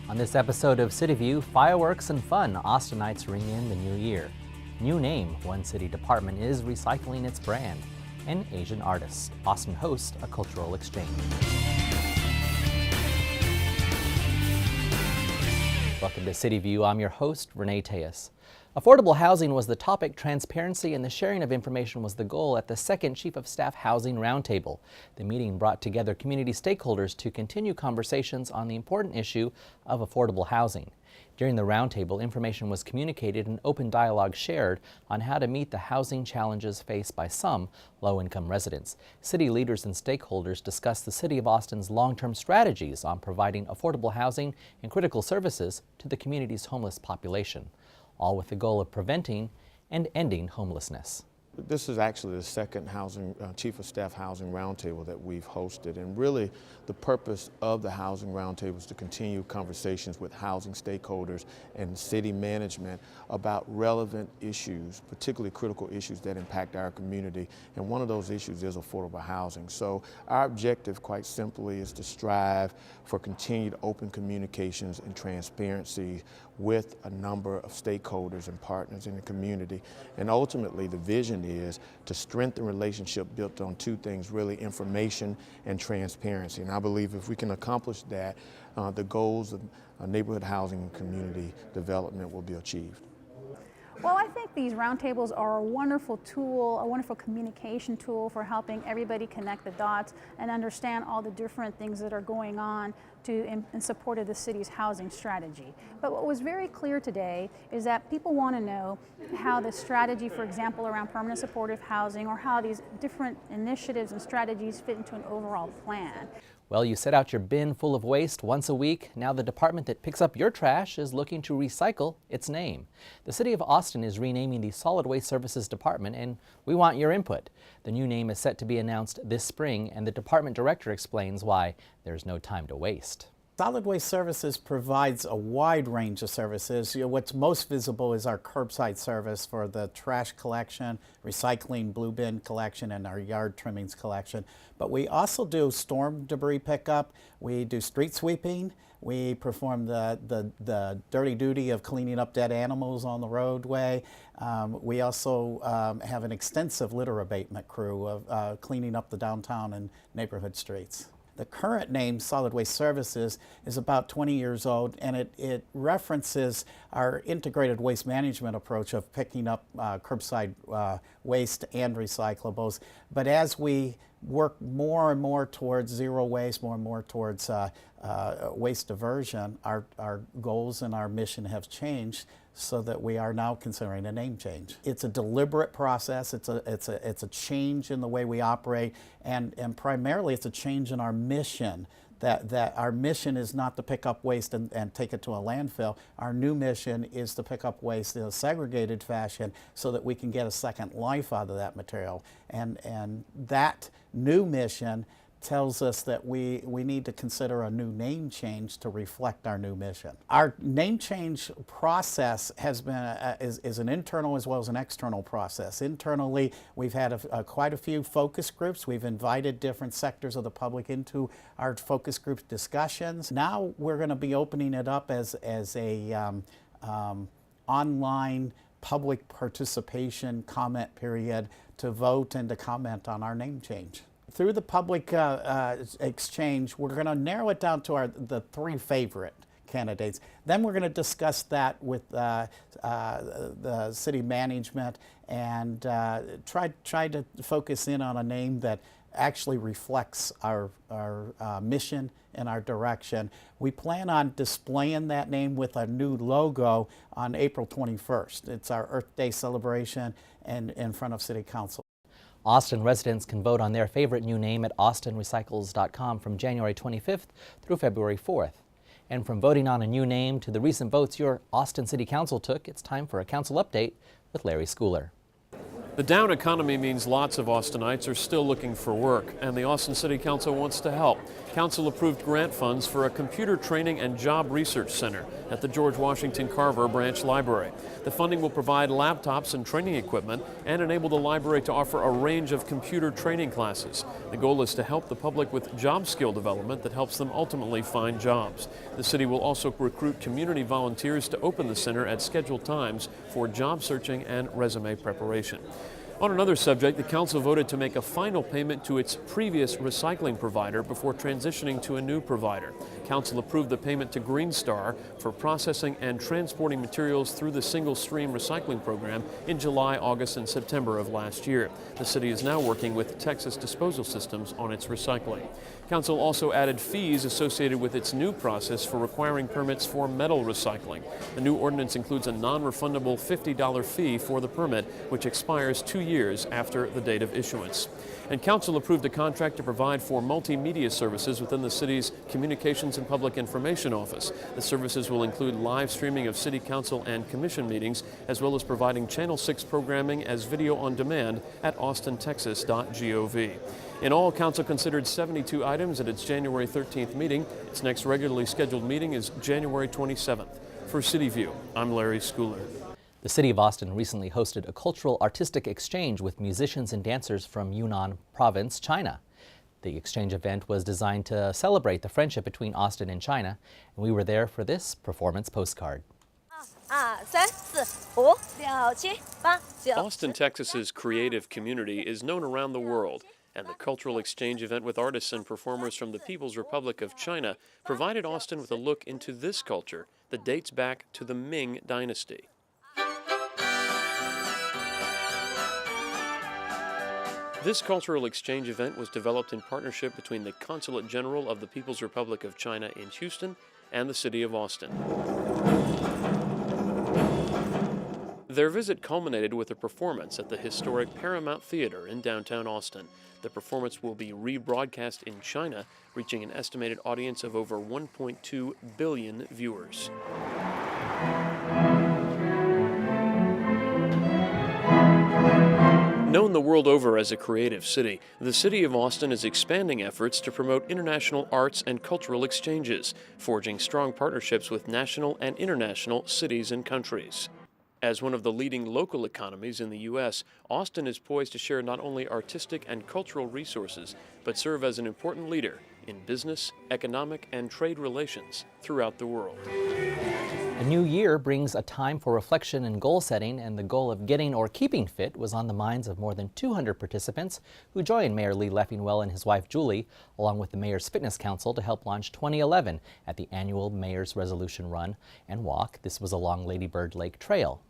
On this episode of CityView, fireworks and fun, Austinites ring in the new year. New name, one city department is recycling its brand. And Asian artists, Austin hosts a cultural exchange. Welcome to CityView. I'm your host, Renee Tejas. Affordable housing was the topic, transparency and the sharing of information was the goal at the second Chief of Staff Housing Roundtable. The meeting brought together community stakeholders to continue conversations on the important issue of affordable housing. During the roundtable, information was communicated and open dialogue shared on how to meet the housing challenges faced by some low-income residents. City leaders and stakeholders discussed the City of Austin's long-term strategies on providing affordable housing and critical services to the community's homeless population, all with the goal of preventing and ending homelessness. This is actually the second Chief of Staff Housing Roundtable that we've hosted, and really the purpose of the Housing Roundtable is to continue conversations with housing stakeholders and city management about relevant issues, particularly critical issues that impact our community, and one of those issues is affordable housing. So our objective, quite simply, is to strive for continued open communications and transparency with a number of stakeholders and partners in the community, and ultimately the vision is to strengthen relationship built on two things, really: information and transparency. And I believe if we can accomplish that, the goals of neighborhood housing and community development will be achieved. Well, I think these roundtables are a wonderful tool, a wonderful communication tool for helping everybody connect the dots and understand all the different things that are going on in support of the city's housing strategy. But what was very clear today is that people want to know how the strategy, for example, around permanent supportive housing, or how these different initiatives and strategies fit into an overall plan. Well, you set out your bin full of waste once a week. Now the department that picks up your trash is looking to recycle its name. The City of Austin is renaming the Solid Waste Services Department, and we want your input. The new name is set to be announced this spring, and the department director explains why there's no time to waste. Solid Waste Services provides a wide range of services. What's most visible is our curbside service for the trash collection, recycling, blue bin collection, and our yard trimmings collection. But we also do storm debris pickup, we do street sweeping, we perform the dirty duty of cleaning up dead animals on the roadway. We also have an extensive litter abatement crew of cleaning up the downtown and neighborhood streets. The current name, Solid Waste Services, is about 20 years old, and it references our integrated waste management approach of picking up curbside waste and recyclables. But as we work more and more towards zero waste, more and more towards waste diversion, our goals and our mission have changed, so that we are now considering a name change. It's a deliberate process. It's a change in the way we operate, and primarily it's a change in our mission. That our mission is not to pick up waste and take it to a landfill. Our new mission is to pick up waste in a segregated fashion so that we can get a second life out of that material. And that new mission tells us that we need to consider a new name change to reflect our new mission. Our name change process has been is an internal as well as an external process. Internally, we've had quite a few focus groups. We've invited different sectors of the public into our focus group discussions. Now we're going to be opening it up as a online public participation comment period to vote and to comment on our name change. Through the public exchange, we're going to narrow it down to the three favorite candidates. Then we're going to discuss that with the city management and try to focus in on a name that actually reflects our mission and our direction. We plan on displaying that name with a new logo on April 21st. It's our Earth Day celebration and in front of City Council. Austin residents can vote on their favorite new name at austinrecycles.com from January 25th through February 4th. And from voting on a new name to the recent votes your Austin City Council took, it's time for a council update with Larry Schooler. The down economy means lots of Austinites are still looking for work, and the Austin City Council wants to help. Council approved grant funds for a computer training and job research center at the George Washington Carver Branch Library. The funding will provide laptops and training equipment and enable the library to offer a range of computer training classes. The goal is to help the public with job skill development that helps them ultimately find jobs. The city will also recruit community volunteers to open the center at scheduled times for job searching and resume preparation. On another subject, the council voted to make a final payment to its previous recycling provider before transitioning to a new provider. Council approved the payment to Green Star for processing and transporting materials through the single stream recycling program in July, August, and September of last year. The city is now working with Texas Disposal Systems on its recycling. Council also added fees associated with its new process for requiring permits for metal recycling. The new ordinance includes a non-refundable $50 fee for the permit, which expires 2 years after the date of issuance. And Council approved a contract to provide for multimedia services within the city's Communications and Public Information Office. The services will include live streaming of City Council and Commission meetings, as well as providing Channel 6 programming as video on demand at austintexas.gov. In all, Council considered 72 items at its January 13th meeting. Its next regularly scheduled meeting is January 27th. For CityView, I'm Larry Schooler. The City of Austin recently hosted a cultural artistic exchange with musicians and dancers from Yunnan Province, China. The exchange event was designed to celebrate the friendship between Austin and China, and we were there for this performance postcard. Austin, Texas's creative community is known around the world, and the cultural exchange event with artists and performers from the People's Republic of China provided Austin with a look into this culture that dates back to the Ming Dynasty. This cultural exchange event was developed in partnership between the Consulate General of the People's Republic of China in Houston and the City of Austin. Their visit culminated with a performance at the historic Paramount Theater in downtown Austin. The performance will be rebroadcast in China, reaching an estimated audience of over 1.2 billion viewers. Known the world over as a creative city, the City of Austin is expanding efforts to promote international arts and cultural exchanges, forging strong partnerships with national and international cities and countries. As one of the leading local economies in the U.S., Austin is poised to share not only artistic and cultural resources, but serve as an important leader in business, economic, and trade relations throughout the world. A new year brings a time for reflection and goal setting, and the goal of getting or keeping fit was on the minds of more than 200 participants who joined Mayor Lee Leffingwell and his wife Julie, along with the Mayor's Fitness Council, to help launch 2011 at the annual Mayor's Resolution Run and Walk. This was along Lady Bird Lake Trail.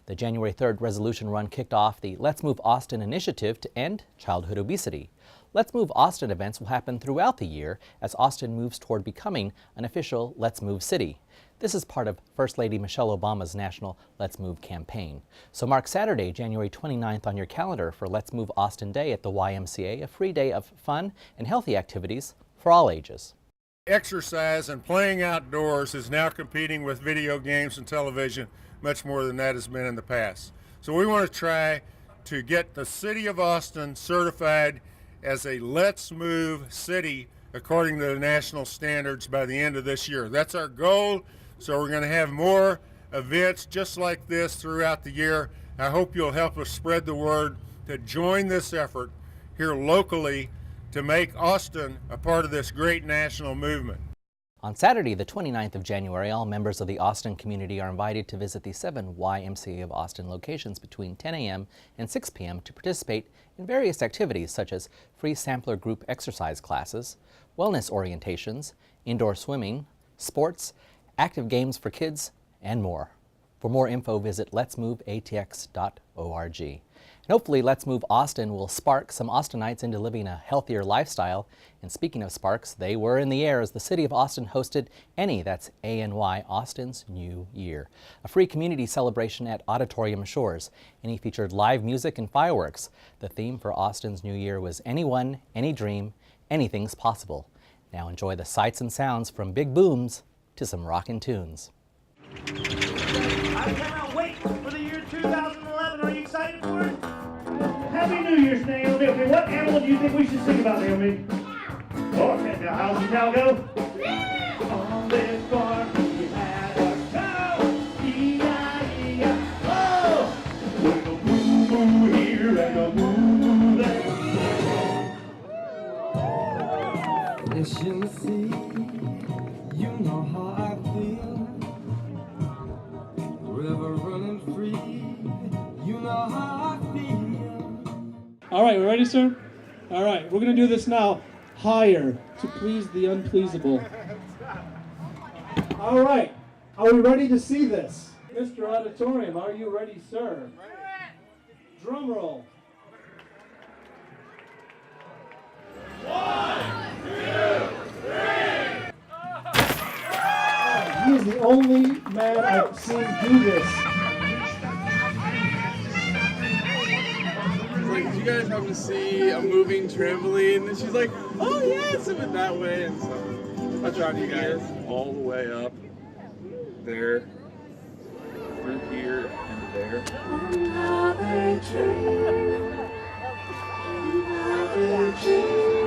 The January 3rd Resolution Run kicked off the Let's Move Austin initiative to end childhood obesity. Let's Move Austin events will happen throughout the year as Austin moves toward becoming an official Let's Move city. This is part of First Lady Michelle Obama's national Let's Move campaign. So mark Saturday, January 29th on your calendar for Let's Move Austin Day at the YMCA, a free day of fun and healthy activities for all ages. Exercise and playing outdoors is now competing with video games and television much more than that has been in the past. So we want to try to get the City of Austin certified as a Let's Move city according to the national standards by the end of this year. That's our goal. So we're going to have more events just like this throughout the year. I hope you'll help us spread the word to join this effort here locally to make Austin a part of this great national movement. On Saturday, the 29th of January, all members of the Austin community are invited to visit the 7 YMCA of Austin locations between 10 a.m. and 6 p.m. to participate in various activities such as free sampler group exercise classes, wellness orientations, indoor swimming, sports, active games for kids, and more. For more info, visit letsmoveatx.org. And hopefully, Let's Move Austin will spark some Austinites into living a healthier lifestyle. And speaking of sparks, they were in the air as the City of Austin hosted ANY, that's A-N-Y, Austin's New Year, a free community celebration at Auditorium Shores. ANY featured live music and fireworks. The theme for Austin's New Year was anyone, any dream, anything's possible. Now enjoy the sights and sounds from big booms to some rockin' tunes. I cannot wait for the year 2011. Are you excited for it? what animal do you think we should sing about, Naomi? Okay, now how's the cow go? On this farm we had a cow, E-I-E-I-O. With a moo-moo here and a moo-moo there. Fish in the sea, you know how I feel. River running free, you know how I feel. All right, we ready, sir? All right, we're going to do this now. Higher, to please the unpleasable. All right, are we ready to see this? Mr. Auditorium, are you ready, sir? Drum roll. 1, 2, 3. He is the only man I've seen do this. Like, did you guys happen to see a moving trampoline? And she's like, oh yes, it went that way. And so I tried you guys all the way up there, through here, and there. Another dream, another dream.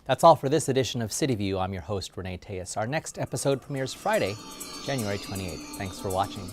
That's all for this edition of CityView. I'm your host, Renee Tejas. Our next episode premieres Friday, January 28th. Thanks for watching.